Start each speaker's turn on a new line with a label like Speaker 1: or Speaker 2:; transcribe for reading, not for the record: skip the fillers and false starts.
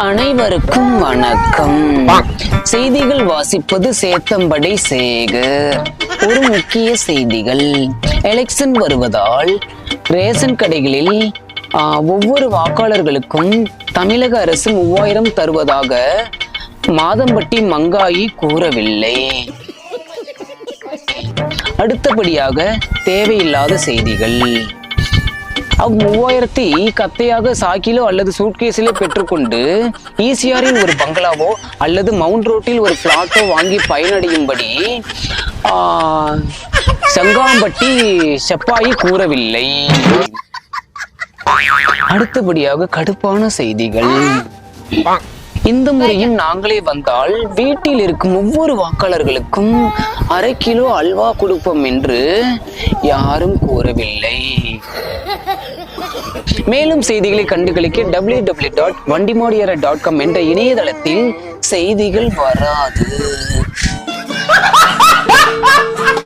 Speaker 1: அனைவருக்கும் வணக்கம். செய்திகள் வாசிப்பது சேத்தம்படை சேகர். ஒரு முக்கிய செய்திகள். எலெக்ஷன் வருவதால் ரேஷன் கடைகளில் ஒவ்வொரு வாக்காளர்களுக்கும் தமிழக அரசு 3000 தருவதாக மாதம்பட்டி மங்காயி கூறவில்லை. அடுத்தபடியாக தேவையில்லாத செய்திகள். 3000 கத்தையாக சாக்கிலோ அல்லது சூட்கேஸிலோ பெற்றுக்கொண்டு ஈசிஆரின் ஒரு பங்களாவோ அல்லது மவுண்ட் ரோட்டில் ஒரு பிளாட்டோ வாங்கி பயனடையும்படி சங்காம்பட்டி செப்பாயி கூறவில்லை. அடுத்தபடியாக கடுப்பான செய்திகள். இந்த முறையும் நாங்களே வந்தால் வீட்டில் இருக்கும் ஒவ்வொரு வாக்காளர்களுக்கும் அரை கிலோ அல்வா கொடுப்போம் என்று யாரும் கூறவில்லை. மேலும் செய்திகளை கண்டுகளிக்க www.vandimadiyara.com என்ற இணையதளத்தில் செய்திகள் வராது.